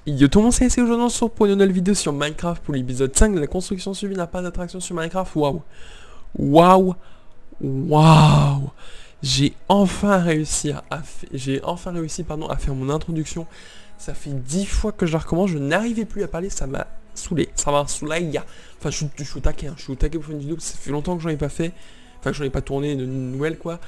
Yo tout le monde, c'est aujourd'hui on se retrouve pour une nouvelle vidéo sur Minecraft pour l'épisode 5 de la construction suivie d'un parc d'attraction sur Minecraft. Waouh. J'ai enfin réussi à faire mon introduction. Ça fait 10 fois que je la recommence, je n'arrivais plus à parler, ça m'a saoulé. Enfin je suis au taquet, je suis au taquet pour faire une vidéo, ça fait longtemps que j'en ai pas fait. Enfin que j'en ai pas tourné de nouvelles quoi.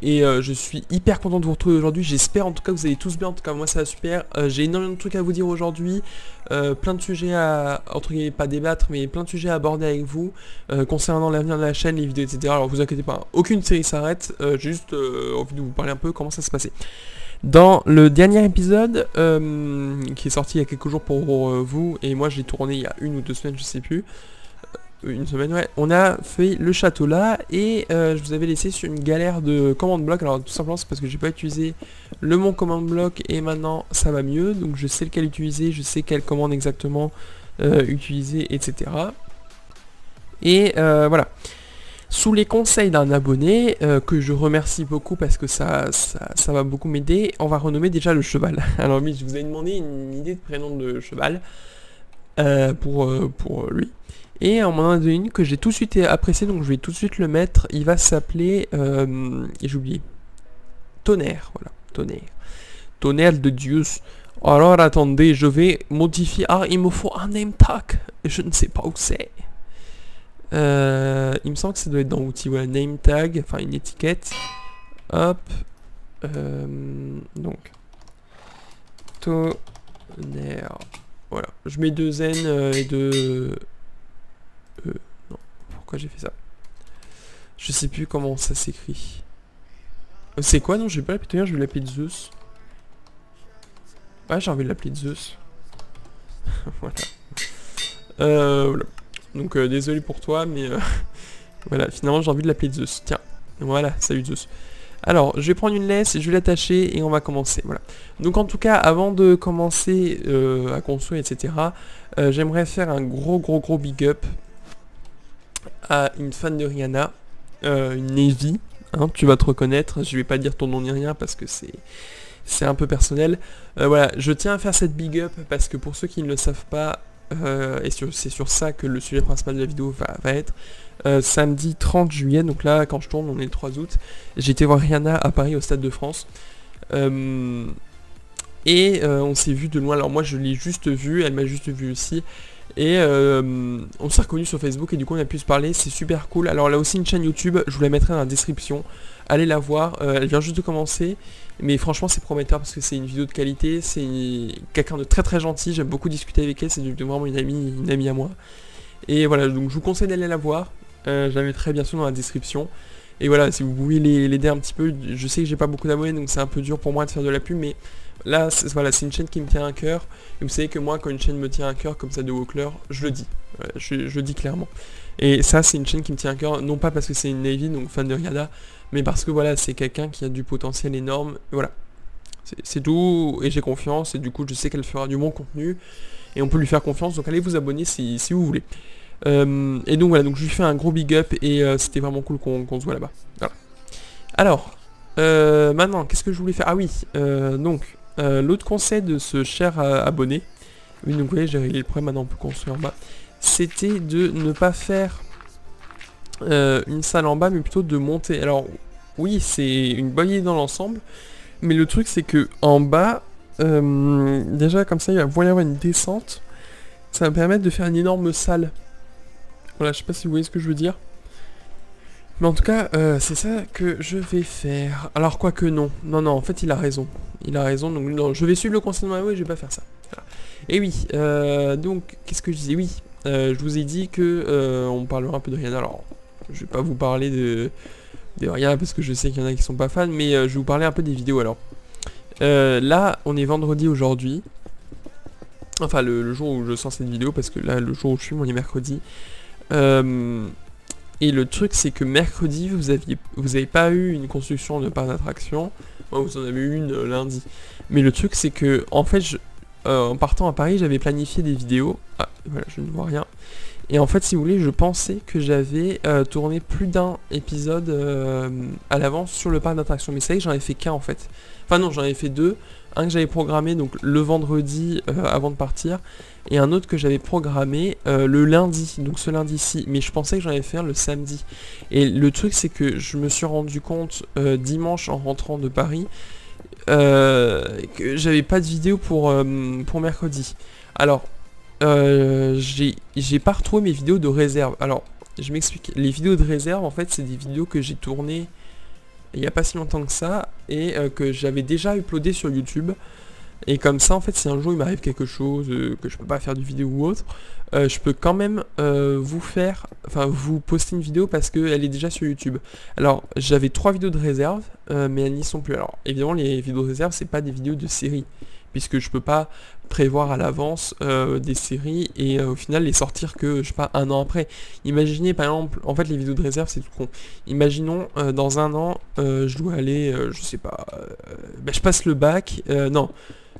Et je suis hyper content de vous retrouver aujourd'hui. J'espère en tout cas que vous allez tous bien. En tout cas moi ça va super. J'ai énormément de trucs à vous dire aujourd'hui. Plein de sujets à, entre guillemets, pas débattre, mais plein de sujets à aborder avec vous. Concernant l'avenir de la chaîne, les vidéos, etc. Alors vous inquiétez pas, aucune série s'arrête. J'ai juste envie de vous parler un peu comment ça se passait. Dans le dernier épisode, qui est sorti il y a quelques jours pour vous, et moi j'ai tourné il y a 1 ou 2 semaines, je sais plus. Une semaine, ouais, on a fait le château là et je vous avais laissé sur une galère de commande bloc. Alors tout simplement c'est parce que j'ai pas utilisé le mon commande bloc et maintenant ça va mieux, donc je sais lequel utiliser, je sais quelle commande exactement utiliser, etc. Et voilà, sous les conseils d'un abonné que je remercie beaucoup parce que ça va beaucoup m'aider, on va renommer déjà le cheval. Alors oui, je vous ai demandé une idée de prénom de cheval pour lui. Et on m'en a donné une que j'ai tout de suite appréciée, donc je vais tout de suite le mettre. Il va s'appeler, et j'ai oublié, Tonnerre, voilà, Tonnerre. Tonnerre de Dieu. Alors attendez, je vais modifier. Ah, il me faut un name tag. Je ne sais pas où c'est. Il me semble que ça doit être dans outils, voilà, name tag, enfin une étiquette. Hop. Donc. Tonnerre. Voilà, je mets 2 N et 2... non, pourquoi j'ai fait ça? Je sais plus comment ça s'écrit. C'est quoi? Non, je vais pas l'appeler Tonnerre, je vais l'appeler Zeus. Ouais, j'ai envie de l'appeler Zeus. Voilà. Voilà. Donc désolé pour toi, mais voilà, finalement j'ai envie de l'appeler Zeus. Tiens, voilà, salut Zeus. Alors, je vais prendre une laisse, je vais l'attacher et on va commencer. Voilà. Donc en tout cas, avant de commencer à construire, etc., j'aimerais faire un gros big up à une fan de Rihanna, une Navy, hein, tu vas te reconnaître, je vais pas dire ton nom ni rien parce que c'est un peu personnel. Voilà, je tiens à faire cette big up parce que pour ceux qui ne le savent pas, et c'est sur ça que le sujet principal de la vidéo va être, samedi 30 juillet, donc là quand je tourne on est le 3 août, j'ai été voir Rihanna à Paris au Stade de France. Et on s'est vu de loin, alors moi je l'ai juste vu, elle m'a juste vu aussi. Et on s'est reconnus sur Facebook et du coup on a pu se parler, c'est super cool. Alors elle a aussi une chaîne YouTube, je vous la mettrai dans la description, allez la voir, elle vient juste de commencer, mais franchement c'est prometteur parce que c'est une vidéo de qualité, c'est quelqu'un de très gentil, j'aime beaucoup discuter avec elle, c'est vraiment une amie à moi. Et voilà, donc je vous conseille d'aller la voir, je la mettrai bien sûr dans la description. Et voilà, si vous pouvez l'aider un petit peu, je sais que j'ai pas beaucoup d'abonnés donc c'est un peu dur pour moi de faire de la pub, mais là, voilà, c'est une chaîne qui me tient à cœur. Et vous savez que moi, quand une chaîne me tient à cœur, comme ça de Wokler, je le dis. Voilà, je le dis clairement. Et ça, c'est une chaîne qui me tient à cœur, non pas parce que c'est une Navy, donc fan de Rihanna, mais parce que voilà, c'est quelqu'un qui a du potentiel énorme. Et voilà. C'est tout, et j'ai confiance, et du coup, je sais qu'elle fera du bon contenu. Et on peut lui faire confiance, donc allez vous abonner si vous voulez. Et donc voilà, donc je lui fais un gros big up, et c'était vraiment cool qu'on se voit là-bas. Voilà. Alors, maintenant, qu'est-ce que je voulais faire? Ah oui, donc... l'autre conseil de ce cher abonné, oui donc vous voyez j'ai réglé le problème, maintenant on peut construire en bas, c'était de ne pas faire une salle en bas mais plutôt de monter. Alors oui c'est une bonne idée dans l'ensemble, mais le truc c'est que en bas, déjà comme ça il va y avoir une descente, ça va me permettre de faire une énorme salle. Voilà, je sais pas si vous voyez ce que je veux dire. Mais en tout cas, c'est ça que je vais faire. Alors, quoique non. Non, en fait, il a raison. Il a raison, donc non, je vais suivre le conseil de ma et je vais pas faire ça. Voilà. Et oui, donc, qu'est-ce que je disais? Oui, je vous ai dit que on parlera un peu de Rihanna. Alors, je vais pas vous parler de Rihanna parce que je sais qu'il y en a qui sont pas fans, mais je vais vous parler un peu des vidéos alors. Là, on est vendredi aujourd'hui. Enfin, le jour où je sors cette vidéo, parce que là, le jour où je suis, on est mercredi. Et le truc c'est que mercredi vous avez pas eu une construction de parc d'attraction, vous en avez eu une lundi. Mais le truc c'est que en fait en partant à Paris j'avais planifié des vidéos. Ah voilà, je ne vois rien. Et en fait, si vous voulez, je pensais que j'avais tourné plus d'un épisode à l'avance sur le parc d'attractions. Mais c'est vrai que j'en avais fait qu'un en fait. Enfin non, j'en avais fait deux. Un que j'avais programmé donc le vendredi avant de partir. Et un autre que j'avais programmé le lundi, donc ce lundi-ci. Mais je pensais que j'en avais fait un le samedi. Et le truc c'est que je me suis rendu compte dimanche en rentrant de Paris que j'avais pas de vidéo pour mercredi. Alors, j'ai pas retrouvé mes vidéos de réserve. Alors, je m'explique. Les vidéos de réserve, en fait, c'est des vidéos que j'ai tournées il n'y a pas si longtemps que ça et que j'avais déjà uploadé sur YouTube. Et comme ça, en fait, si un jour il m'arrive quelque chose, que je peux pas faire de vidéo ou autre, je peux quand même vous poster une vidéo parce qu'elle est déjà sur YouTube. Alors, j'avais 3 vidéos de réserve, mais elles n'y sont plus. Alors, évidemment, les vidéos de réserve, c'est pas des vidéos de série, puisque je peux pas prévoir à l'avance des séries et au final les sortir que, je sais pas, un an après. Imaginez, par exemple, en fait, les vidéos de réserve, c'est tout con. Imaginons, dans un an, je dois aller, je sais pas, je passe le bac, non.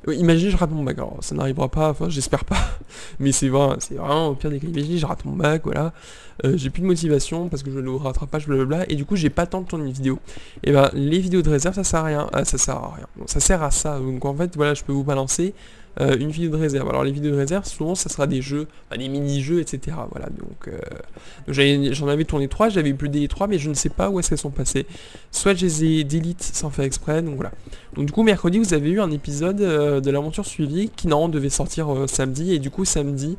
Imaginez je rate mon bac, alors ça n'arrivera pas, enfin j'espère pas, mais c'est vraiment au pire des cas. Imaginez je rate mon bac, voilà, j'ai plus de motivation parce que je le rattrapage, blablabla, et du coup j'ai pas le temps de tourner une vidéo. Et ben les vidéos de réserve ça sert à rien, ça sert à rien, ça sert à ça, donc en fait voilà je peux vous balancer une vidéo de réserve. Alors les vidéos de réserve souvent ça sera des jeux, des mini-jeux etc. Voilà donc j'en avais tourné 3, j'avais uploadé les 3 mais je ne sais pas où est-ce qu'elles sont passées. Soit je les ai delete sans faire exprès, donc voilà. Donc du coup mercredi vous avez eu un épisode de l'aventure suivie qui normalement devait sortir samedi et du coup samedi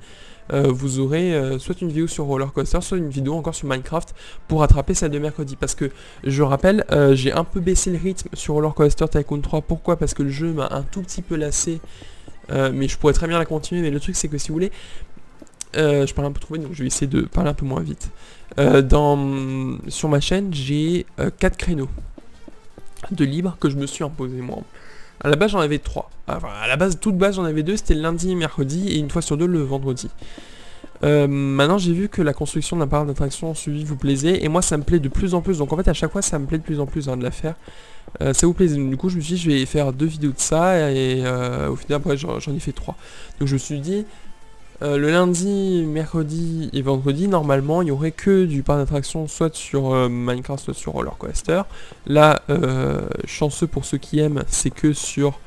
vous aurez soit une vidéo sur Roller Coaster, soit une vidéo encore sur Minecraft pour rattraper celle de mercredi. Parce que je rappelle, j'ai un peu baissé le rythme sur Roller Coaster Tycoon 3. Pourquoi? Parce que le jeu m'a un tout petit peu lassé. Mais je pourrais très bien la continuer. Mais le truc c'est que si vous voulez, je parle un peu trop vite donc je vais essayer de parler un peu moins vite. Sur ma chaîne j'ai 4 créneaux de libre que je me suis imposé moi. À la base j'en avais 3. Enfin à la base, toute base j'en avais 2, c'était le lundi et mercredi et une fois sur 2 le vendredi. Maintenant j'ai vu que la construction d'un parc d'attraction suivi vous plaisait et moi ça me plaît de plus en plus. Donc en fait à chaque fois ça me plaît de plus en plus de la faire. Ça vous plaisait. Donc, du coup je me suis dit je vais faire 2 vidéos de ça et au final après j'en ai fait 3. Donc je me suis dit le lundi, mercredi et vendredi, normalement, il n'y aurait que du parc d'attraction, soit sur Minecraft, soit sur Roller Coaster. Là, chanceux pour ceux qui aiment, c'est que sur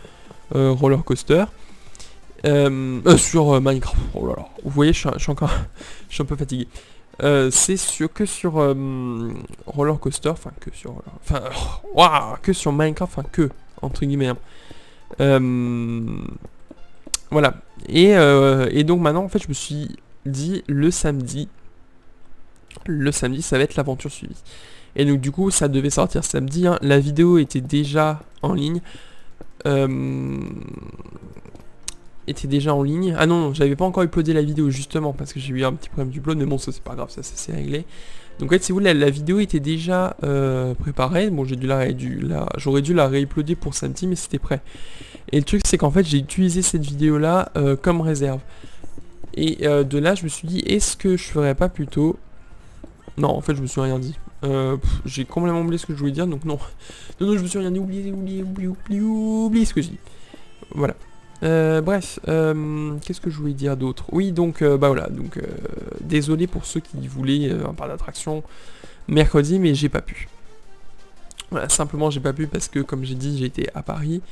Roller Coaster. Sur Minecraft. Oh là là. Vous voyez, je suis encore, je suis un peu fatigué. C'est que sur Roller Coaster, enfin que sur, que sur Minecraft, enfin que entre guillemets. Voilà. Et donc maintenant en fait je me suis dit le samedi ça va être l'aventure suivie. Et donc du coup ça devait sortir samedi, hein. La vidéo était déjà en ligne. Ah non, j'avais pas encore uploadé la vidéo justement parce que j'ai eu un petit problème d'upload, mais bon ça c'est pas grave, ça c'est réglé. Donc en fait si vous voulez la vidéo était déjà préparée. Bon j'aurais dû la réuploader pour samedi mais c'était prêt. Et le truc c'est qu'en fait j'ai utilisé cette vidéo là comme réserve. Et de là je me suis dit est-ce que je ferais pas plutôt... Non en fait je me suis rien dit. J'ai complètement oublié ce que je voulais dire donc non. Non je me suis rien dit, oublié ce que j'ai dit. Voilà. Bref, qu'est-ce que je voulais dire d'autre? Oui donc voilà, donc désolé pour ceux qui voulaient un parc d'attraction mercredi mais j'ai pas pu. Voilà, simplement j'ai pas pu parce que comme j'ai dit j'étais à Paris.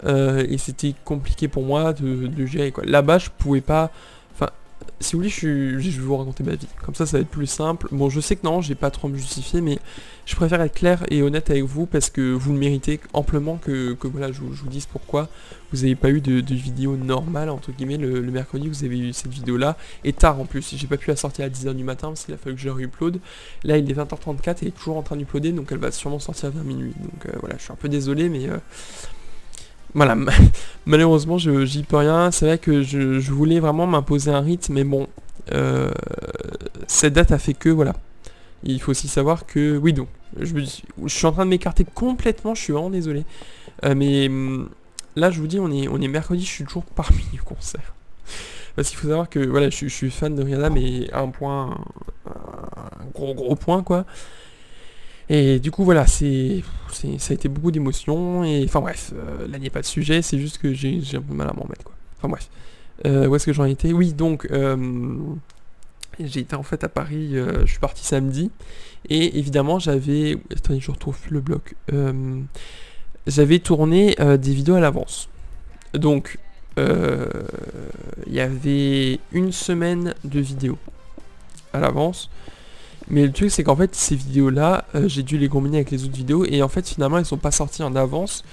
Et c'était compliqué pour moi de gérer quoi. Là-bas je pouvais pas... Enfin, si vous voulez je vais vous raconter ma vie. Comme ça va être plus simple. Bon je sais que non, j'ai pas trop à me justifier, mais je préfère être clair et honnête avec vous parce que vous le méritez amplement que voilà, je vous dise pourquoi vous n'avez pas eu de vidéo normale entre guillemets le mercredi. Vous avez eu cette vidéo là et tard en plus. J'ai pas pu la sortir à 10h du matin parce qu'il a fallu que je la upload. Là il est 20h34 et elle est toujours en train d'uploader donc elle va sûrement sortir vers minuit. Donc voilà, je suis un peu désolé mais voilà, malheureusement j'y peux rien. C'est vrai que je voulais vraiment m'imposer un rythme, mais bon, cette date a fait que, voilà. Il faut aussi savoir que, oui donc, je suis en train de m'écarter complètement, je suis vraiment désolé. Mais là je vous dis, on est mercredi, je suis toujours parmi les concerts. Parce qu'il faut savoir que, voilà, je suis fan de Rihanna, mais à un point, un gros point quoi. Et du coup voilà, ça a été beaucoup d'émotions, et enfin bref, là il n'y a pas de sujet, c'est juste que j'ai un peu mal à m'en mettre quoi. Enfin bref, où est-ce que j'en étais? Oui donc, Et j'ai été en fait à Paris, je suis parti samedi. Et évidemment, j'avais... Attendez, je retrouve plus le bloc. J'avais tourné des vidéos à l'avance. Donc, il y avait une semaine de vidéos à l'avance. Mais le truc, c'est qu'en fait, ces vidéos-là, j'ai dû les combiner avec les autres vidéos. Et en fait, finalement, elles sont pas sorties en avance.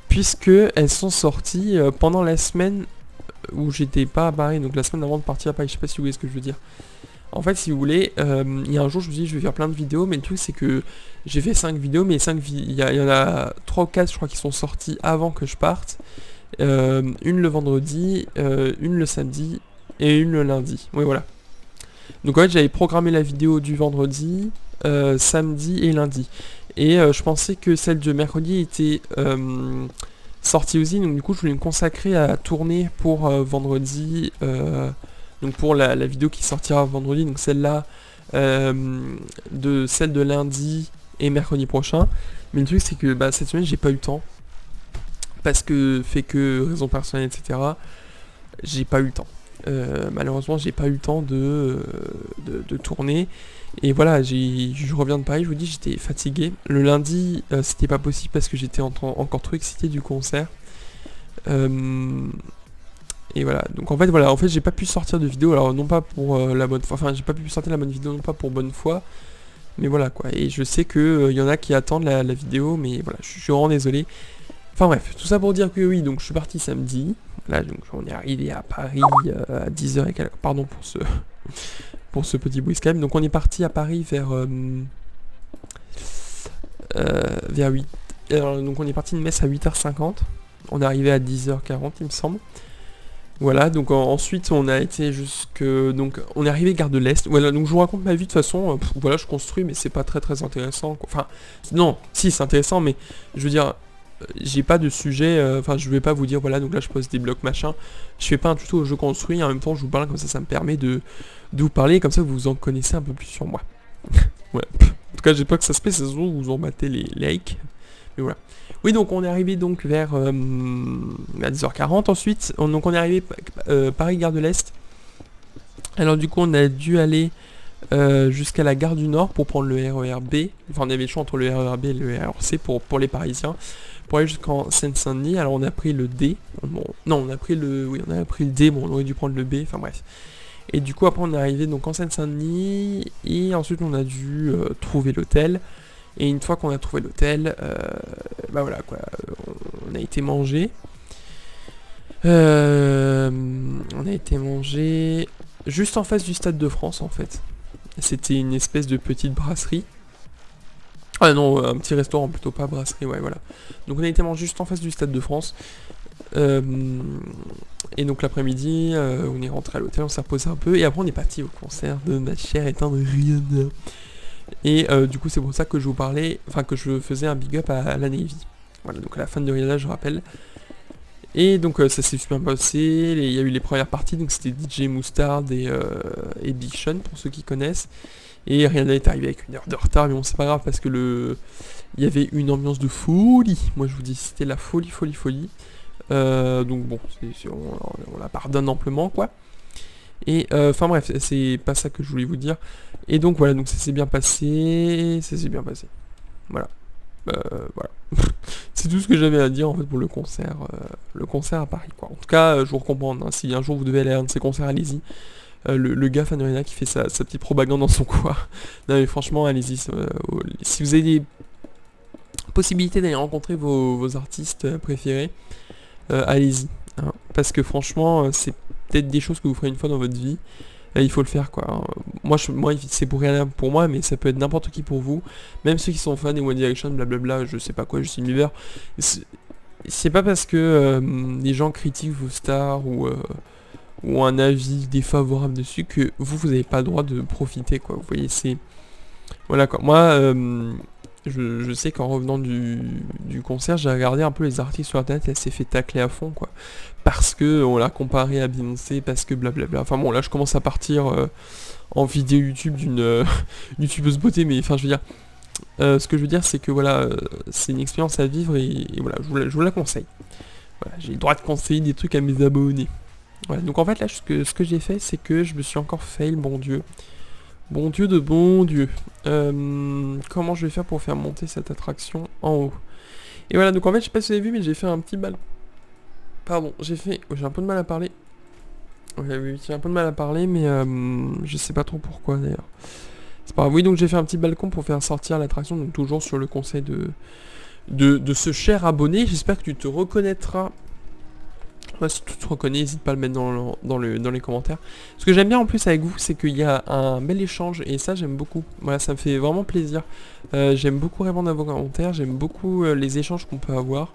Puisque elles sont sorties pendant la semaine où j'étais pas à Paris. Donc la semaine avant de partir à Paris. Je sais pas si vous voyez ce que je veux dire. En fait, si vous voulez, il y a un jour, je me suis dit, je vais faire plein de vidéos, mais le truc, c'est que j'ai fait 5 vidéos, mais il y en a 3 ou 4, je crois, qui sont sorties avant que je parte. Une le vendredi, une le samedi, et une le lundi. Oui, voilà. Donc en fait, j'avais programmé la vidéo du vendredi, samedi et lundi. Et je pensais que celle de mercredi était sortie aussi, donc du coup, je voulais me consacrer à tourner pour vendredi... donc pour la vidéo qui sortira vendredi, donc celle-là, celle de lundi et mercredi prochain. Mais le truc c'est que cette semaine j'ai pas eu le temps. Parce que raison personnelle, etc. J'ai pas eu le temps. Malheureusement j'ai pas eu le temps de tourner. Et voilà, je reviens de Paris, je vous dis j'étais fatigué. Le lundi c'était pas possible parce que j'étais encore trop excité du concert. Et voilà, donc en fait j'ai pas pu sortir de vidéo, alors non pas pour la bonne foi, enfin j'ai pas pu sortir la bonne vidéo non pas pour bonne foi, mais voilà quoi, et je sais que y en a qui attendent la vidéo, mais voilà, je suis vraiment désolé. Enfin bref, tout ça pour dire que oui, donc je suis parti samedi, là donc on est arrivé à Paris à 10h et quelques, pardon pour ce petit bruit Skype, donc on est parti à Paris vers 8, alors, donc on est parti de Metz à 8h50, on est arrivé à 10h40 il me semble. Voilà, donc ensuite on a été donc on est arrivé gare de l'Est. Voilà, donc je vous raconte ma vie de toute façon. Voilà, je construis, mais c'est pas très intéressant, quoi. Enfin, non, si c'est intéressant, mais je veux dire, j'ai pas de sujet. Enfin, je vais pas vous dire voilà, donc là je pose des blocs machin. Je fais pas un tuto, je construis. En même temps, je vous parle comme ça me permet de vous parler, comme ça vous en connaissez un peu plus sur moi. Ouais. En tout cas, j'ai pas que ça se fait, c'est souvent vous en battez les likes. Mais voilà. Oui, donc on est arrivé donc vers à 10h40 ensuite. Donc on est arrivé Paris Gare de l'Est. Alors du coup on a dû aller jusqu'à la gare du Nord pour prendre le RER B. Enfin on avait le choix entre le RER B et le RER C pour les Parisiens. Pour aller jusqu'en Seine-Saint-Denis. Alors on a pris le D. Bon, non, on a pris le D. Bon, on aurait dû prendre le B. Enfin bref. Et du coup après on est arrivé donc en Seine-Saint-Denis. Et ensuite on a dû trouver l'hôtel. Et une fois qu'on a trouvé l'hôtel, voilà quoi, on a été manger. On a été manger juste en face du Stade de France en fait. C'était une espèce de petite brasserie. Ah non, un petit restaurant plutôt, pas brasserie, ouais voilà. Donc on a été manger juste en face du Stade de France. Et donc l'après-midi, on est rentré à l'hôtel, on s'est reposé un peu. Et après on est parti au concert de ma chère et tendre Rihanna. Et du coup c'est pour ça que je vous parlais, enfin que je faisais un big up à la Navy. Voilà, donc à la fin de Rihanna je rappelle. Et donc ça s'est super bien passé, il y a eu les premières parties, donc c'était DJ Mustard et Big Sean pour ceux qui connaissent. Et Rihanna est arrivé avec une heure de retard, mais bon c'est pas grave parce que il y avait une ambiance de folie. Moi je vous dis c'était la folie. Donc bon, on la pardonne amplement quoi. Et enfin bref, c'est pas ça que je voulais vous dire. Et donc voilà, donc ça s'est bien passé. Voilà. Voilà. C'est tout ce que j'avais à dire en fait pour le concert à Paris quoi. En tout cas, je vous recommande, hein, si un jour vous devez aller à un de ces concerts, allez-y. Le gars Fan Arena qui fait sa petite propagande dans son coin. Non mais franchement, allez-y. Si vous avez des possibilités d'aller rencontrer vos artistes préférés, allez-y. Hein, parce que franchement, c'est peut-être des choses que vous ferez une fois dans votre vie. Il faut le faire quoi. Moi c'est pour rien pour moi, mais ça peut être n'importe qui pour vous. Même ceux qui sont fans des One Direction, blablabla, je sais pas quoi, Justin Bieber. C'est pas parce que les gens critiquent vos stars ou un avis défavorable dessus que vous avez pas le droit de profiter quoi. Vous voyez, c'est... Voilà quoi. Moi, je sais qu'en revenant du concert, j'ai regardé un peu les articles sur internet et elle s'est fait tacler à fond quoi. Parce que on l'a comparé à Beyoncé, parce que blablabla. Enfin bon, là je commence à partir en vidéo YouTube d'une youtubeuse beauté, mais enfin je veux dire, ce que je veux dire c'est que voilà, c'est une expérience à vivre et voilà, je vous la conseille. Voilà, j'ai le droit de conseiller des trucs à mes abonnés. Voilà, donc en fait là ce que j'ai fait c'est que je me suis encore fail, bon Dieu. Bon Dieu de bon Dieu. Comment je vais faire pour faire monter cette attraction en haut? Et voilà, donc en fait je sais pas si vous avez vu mais j'ai fait un petit bal. Pardon, j'ai un peu de mal à parler. Ouais, oui, j'ai un peu de mal à parler mais je sais pas trop pourquoi d'ailleurs. C'est pas grave. Oui, donc j'ai fait un petit balcon pour faire sortir l'attraction, donc toujours sur le conseil de ce cher abonné. J'espère que tu te reconnaîtras. Ouais, si tu te reconnais, n'hésite pas à le mettre dans les commentaires. Ce que j'aime bien en plus avec vous, c'est qu'il y a un bel échange et ça j'aime beaucoup. Voilà, ça me fait vraiment plaisir. J'aime beaucoup répondre à vos commentaires, j'aime beaucoup les échanges qu'on peut avoir.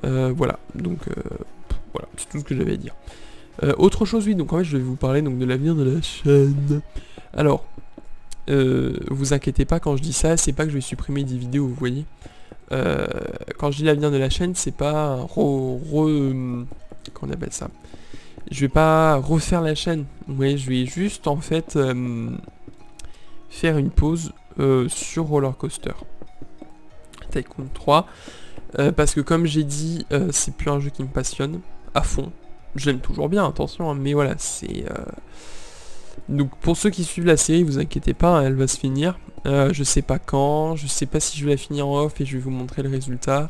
Voilà, donc voilà, c'est tout ce que j'avais à dire. Autre chose, oui, donc en fait je vais vous parler donc de l'avenir de la chaîne. Alors, vous inquiétez pas quand je dis ça, c'est pas que je vais supprimer des vidéos, vous voyez. Quand je dis l'avenir de la chaîne, c'est pas comment on appelle ça. Je vais pas refaire la chaîne. Ouais, je vais juste en fait faire une pause sur Roller Coaster Tycoon 3 parce que comme j'ai dit, c'est plus un jeu qui me passionne à fond. J'aime toujours bien, attention, hein, mais voilà, c'est donc pour ceux qui suivent la série, vous inquiétez pas, hein, elle va se finir. Je sais pas quand, je sais pas si je vais la finir en off et je vais vous montrer le résultat.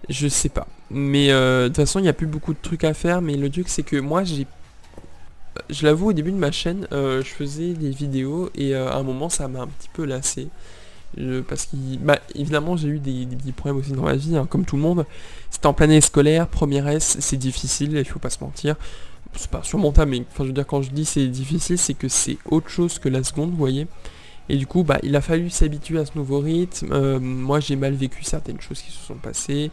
Je sais pas. Mais de toute façon, il n'y a plus beaucoup de trucs à faire, mais le truc c'est que moi je l'avoue, au début de ma chaîne, je faisais des vidéos et à un moment ça m'a un petit peu lassé. Parce que, bah, évidemment j'ai eu des petits problèmes aussi dans ma vie, hein, comme tout le monde. C'était en pleine année scolaire, première S, c'est difficile, il faut pas se mentir. C'est pas surmontable, mais enfin je veux dire quand je dis c'est difficile, c'est que c'est autre chose que la seconde, vous voyez. Et du coup, bah, il a fallu s'habituer à ce nouveau rythme. Moi, j'ai mal vécu certaines choses qui se sont passées.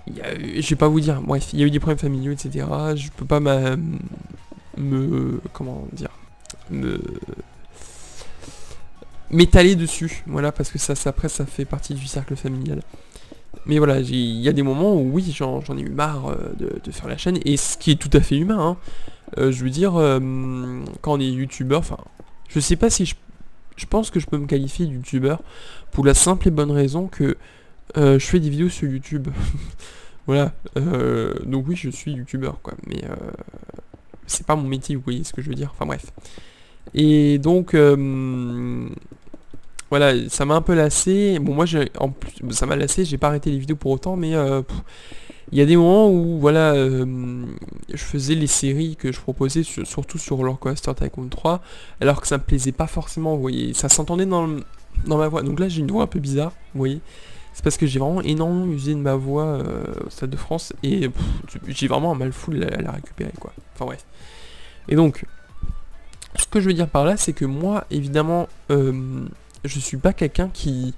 Je vais pas vous dire, bref, il y a eu des problèmes familiaux, etc. Je peux pas comment dire, m'étaler dessus, voilà, parce que ça après, ça fait partie du cercle familial. Mais voilà, il y a des moments où oui, j'en ai eu marre de faire la chaîne, et ce qui est tout à fait humain, hein. Je veux dire, quand on est youtubeur, enfin, je sais pas si je pense que je peux me qualifier de youtubeur pour la simple et bonne raison que je fais des vidéos sur YouTube. Voilà. Donc oui, je suis youtubeur, quoi. Mais c'est pas mon métier, vous voyez ce que je veux dire. Enfin bref. Et donc voilà, ça m'a un peu lassé. Bon, moi, en plus, ça m'a lassé. J'ai pas arrêté les vidéos pour autant, mais il y a des moments où, voilà, je faisais les séries que je proposais, surtout sur Roller Coaster Tycoon 3, alors que ça me plaisait pas forcément, vous voyez, ça s'entendait dans ma voix. Donc là, j'ai une voix un peu bizarre, vous voyez. C'est parce que j'ai vraiment énormément usé de ma voix au Stade de France, et j'ai vraiment un mal fou à la récupérer, quoi. Enfin bref. Et donc, ce que je veux dire par là, c'est que moi, évidemment, je suis pas quelqu'un qui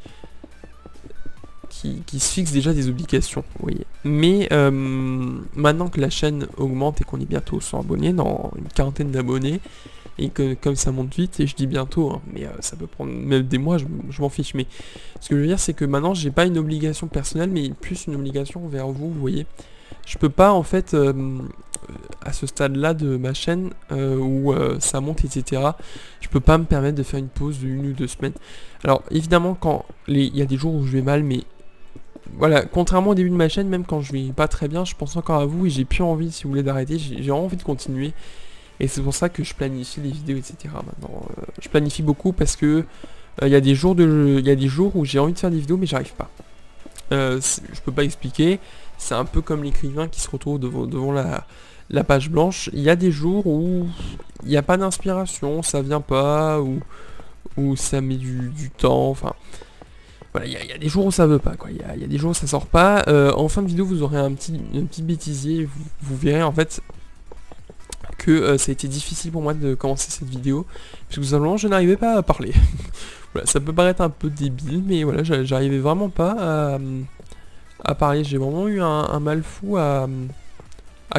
se fixe déjà des obligations, vous voyez. Mais maintenant que la chaîne augmente et qu'on est bientôt aux 100 abonnés, dans une quarantaine d'abonnés, et que comme ça monte vite, et je dis bientôt, hein, mais ça peut prendre même des mois, je m'en fiche. Mais ce que je veux dire, c'est que maintenant, j'ai pas une obligation personnelle, mais plus une obligation vers vous, vous voyez. Je peux pas, en fait, à ce stade-là de ma chaîne, où ça monte, etc., je peux pas me permettre de faire une pause de 1 ou 2 semaines. Alors, évidemment, quand il y a des jours où je vais mal, mais voilà, contrairement au début de ma chaîne, même quand je vais pas très bien, je pense encore à vous et j'ai plus envie, si vous voulez, d'arrêter. J'ai vraiment envie de continuer. Et c'est pour ça que je planifie les vidéos, etc. Maintenant, je planifie beaucoup parce que il y a des jours où j'ai envie de faire des vidéos, mais j'arrive pas. Je peux pas expliquer. C'est un peu comme l'écrivain qui se retrouve devant la page blanche. Il y a des jours où il n'y a pas d'inspiration, ça vient pas, ou ça met du temps, enfin... Voilà, il y a des jours où ça veut pas, quoi. Il y a des jours où ça sort pas. En fin de vidéo, vous aurez un petit bêtisier. Vous verrez en fait que ça a été difficile pour moi de commencer cette vidéo. Parce que tout simplement, je n'arrivais pas à parler. Voilà, ça peut paraître un peu débile, mais voilà, j'arrivais vraiment pas à parler. J'ai vraiment eu un mal fou à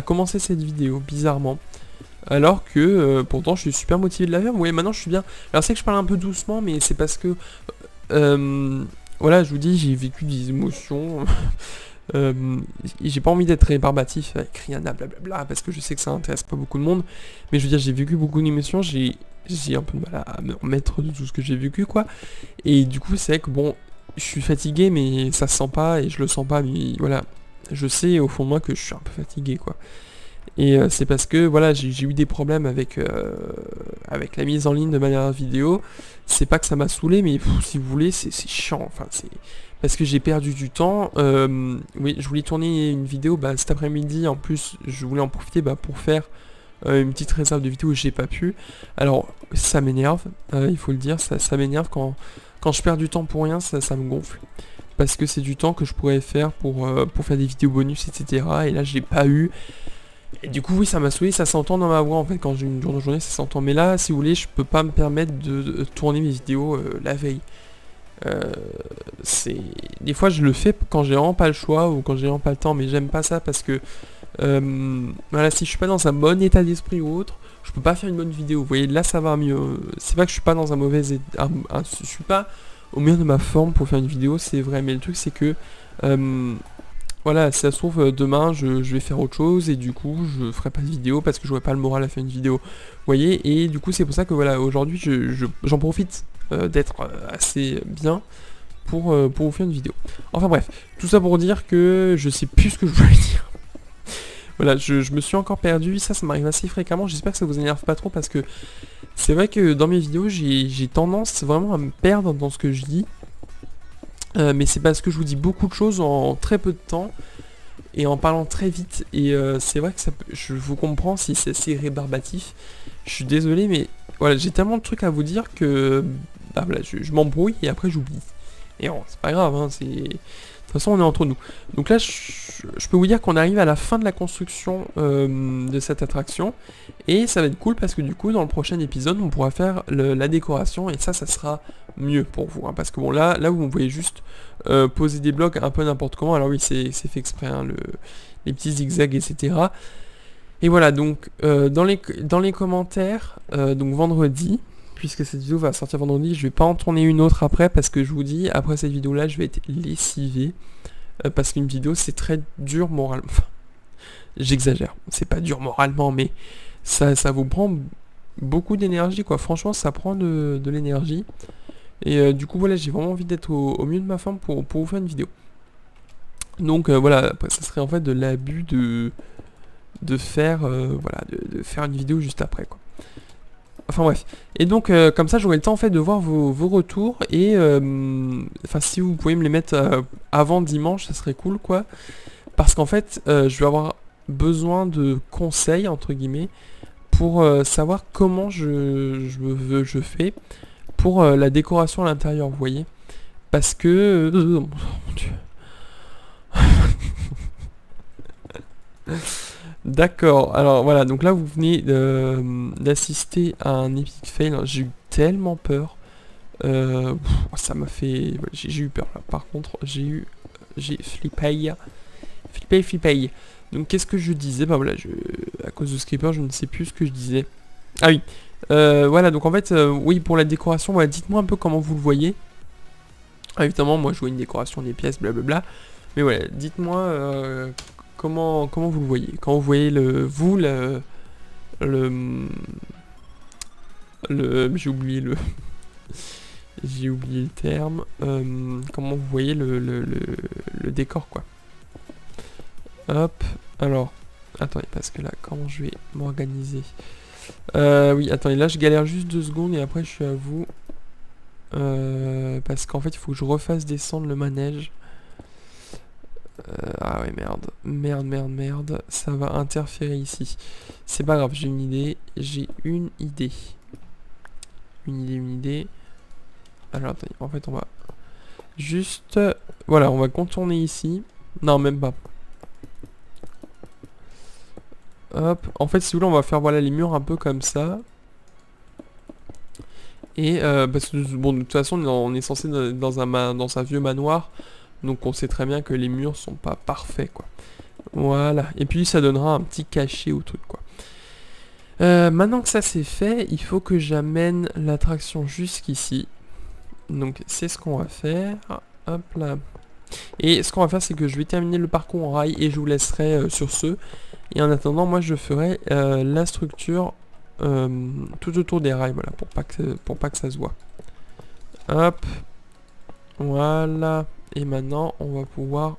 commencer cette vidéo, bizarrement. Alors que pourtant je suis super motivé de la faire. Vous voyez, maintenant je suis bien. Alors c'est que je parle un peu doucement, mais c'est parce que voilà, je vous dis, j'ai vécu des émotions. J'ai pas envie d'être rébarbatif avec Rihanna, blablabla, parce que je sais que ça intéresse pas beaucoup de monde. Mais je veux dire, j'ai vécu beaucoup d'émotions, j'ai un peu de mal à me remettre de tout ce que j'ai vécu, quoi. Et du coup, c'est vrai que bon, je suis fatigué, mais ça se sent pas, et je le sens pas, mais voilà. Je sais au fond de moi que je suis un peu fatigué, quoi. Et c'est parce que voilà, j'ai eu des problèmes avec la mise en ligne de ma dernière vidéo. C'est pas que ça m'a saoulé, mais si vous voulez, c'est chiant. Enfin, c'est parce que j'ai perdu du temps. Oui, je voulais tourner une vidéo cet après-midi. En plus, je voulais en profiter pour faire une petite réserve de vidéos. J'ai pas pu. Alors, ça m'énerve. Il faut le dire, ça m'énerve quand je perds du temps pour rien. Ça me gonfle. Parce que c'est du temps que je pourrais faire pour faire des vidéos bonus, etc. Et là, j'ai pas eu. Et du coup, oui, ça m'a saoulé, ça s'entend dans ma voix en fait, quand j'ai une journée, ça s'entend. Mais là, si vous voulez, je peux pas me permettre de tourner mes vidéos la veille. Euh, c'est Des fois, je le fais quand j'ai vraiment pas le choix ou quand j'ai vraiment pas le temps, mais j'aime pas ça parce que voilà, si je suis pas dans un bon état d'esprit ou autre, je peux pas faire une bonne vidéo. Vous voyez, là, ça va mieux. C'est pas que je suis pas dans un mauvais état, je suis pas au meilleur de ma forme pour faire une vidéo, c'est vrai, mais le truc c'est que voilà, si ça se trouve, demain je vais faire autre chose et du coup je ferai pas de vidéo parce que j'aurai pas le moral à faire une vidéo. Vous voyez, et du coup c'est pour ça que voilà, aujourd'hui j'en profite d'être assez bien pour vous faire une vidéo. Enfin bref, tout ça pour dire que je sais plus ce que je voulais dire. Voilà, je me suis encore perdu, ça m'arrive assez fréquemment, j'espère que ça vous énerve pas trop parce que c'est vrai que dans mes vidéos j'ai tendance vraiment à me perdre dans ce que je dis. Mais c'est parce que je vous dis beaucoup de choses en très peu de temps et en parlant très vite et c'est vrai que je vous comprends si c'est assez rébarbatif. Je suis désolé mais voilà, j'ai tellement de trucs à vous dire que voilà, je m'embrouille et après j'oublie. Et bon, c'est pas grave, hein, de toute façon on est entre nous. Donc là je peux vous dire qu'on arrive à la fin de la construction de cette attraction et ça va être cool parce que du coup dans le prochain épisode on pourra faire la décoration et ça sera mieux pour vous, hein, parce que bon là vous voyez juste poser des blocs un peu n'importe comment. Alors oui c'est fait exprès, hein, les petits zigzags etc. Et voilà, donc dans les commentaires, donc vendredi, puisque cette vidéo va sortir vendredi, je vais pas en tourner une autre après parce que je vous dis, après cette vidéo là je vais être lessivé parce qu'une vidéo c'est très dur moralement. Enfin, j'exagère, c'est pas dur moralement mais ça vous prend beaucoup d'énergie quoi, franchement ça prend de l'énergie et du coup voilà, j'ai vraiment envie d'être au mieux de ma forme pour vous faire une vidéo. Donc voilà, après ça serait en fait de l'abus de faire voilà, de faire une vidéo juste après quoi. Enfin bref. Et donc comme ça j'aurai le temps en fait de voir vos retours et enfin si vous pouvez me les mettre avant dimanche, ça serait cool quoi. Parce qu'en fait je vais avoir besoin de conseils entre guillemets pour savoir comment je fais pour la décoration à l'intérieur, vous voyez. Parce que oh mon Dieu. D'accord, alors voilà, donc là vous venez d'assister à un epic fail, j'ai eu tellement peur, ça m'a fait, j'ai eu peur là, par contre j'ai flippé, donc qu'est-ce que je disais, voilà, à cause de Skipper je ne sais plus ce que je disais, ah oui, voilà, donc en fait, oui pour la décoration, voilà, dites-moi un peu comment vous le voyez, évidemment moi je vois une décoration des pièces, blablabla, mais voilà, dites-moi comment vous le voyez, quand vous voyez j'ai oublié le terme, comment vous voyez le décor quoi. Hop, alors, attendez, parce que là, comment je vais m'organiser, oui, attendez, là je galère juste 2 secondes et après je suis à vous, parce qu'en fait il faut que je refasse descendre le manège. Ah ouais, merde, ça va interférer ici. C'est pas grave, j'ai une idée. Alors attendez, en fait on va juste, voilà, on va contourner ici. Non, même pas. Hop, en fait si vous voulez on va faire voilà les murs un peu comme ça. Et parce que bon de toute façon on est censé dans un vieux manoir. Donc on sait très bien que les murs sont pas parfaits quoi. Voilà. Et puis ça donnera un petit cachet au truc quoi. Maintenant que ça c'est fait, il faut que j'amène l'attraction jusqu'ici. Donc c'est ce qu'on va faire. Hop là. Et ce qu'on va faire c'est que je vais terminer le parcours en rail et je vous laisserai sur ce. Et en attendant moi je ferai la structure tout autour des rails. Voilà, pour pas que ça se voit. Hop. Voilà. Et maintenant, on va pouvoir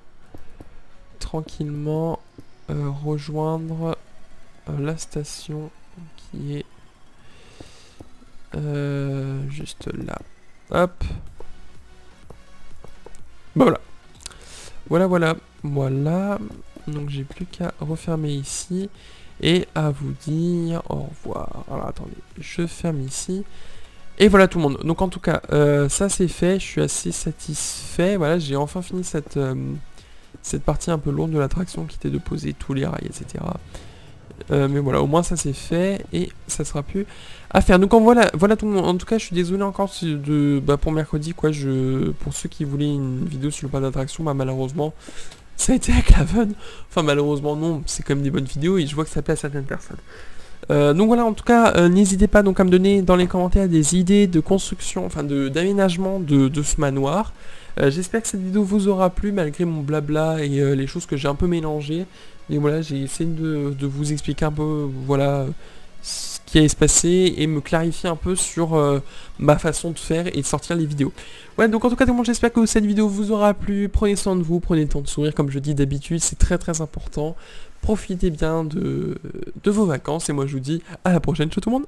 tranquillement rejoindre la station qui est juste là. Hop. Bah voilà. Voilà. Donc j'ai plus qu'à refermer ici et à vous dire au revoir. Alors attendez, je ferme ici. Et voilà tout le monde. Donc en tout cas, ça c'est fait. Je suis assez satisfait. Voilà, j'ai enfin fini cette partie un peu lourde de l'attraction qui était de poser tous les rails, etc. Mais voilà, au moins ça c'est fait et ça sera plus à faire. Donc voilà tout le monde. En tout cas, je suis désolé encore pour mercredi quoi. Pour ceux qui voulaient une vidéo sur le parc d'attraction, malheureusement ça a été à Claven. Enfin malheureusement non, c'est quand même des bonnes vidéos et je vois que ça plaît à certaines personnes. Donc voilà, en tout cas, n'hésitez pas donc à me donner dans les commentaires des idées de construction, enfin d'aménagement de ce manoir. J'espère que cette vidéo vous aura plu malgré mon blabla et les choses que j'ai un peu mélangées. Et voilà, j'ai essayé de vous expliquer un peu, voilà, ce qui allait se passer et me clarifier un peu sur ma façon de faire et de sortir les vidéos. Ouais, donc en tout cas tout le monde, j'espère que cette vidéo vous aura plu. Prenez soin de vous, prenez le temps de sourire, comme je dis d'habitude, c'est très très important. Profitez bien de vos vacances et moi je vous dis à la prochaine, ciao tout le monde.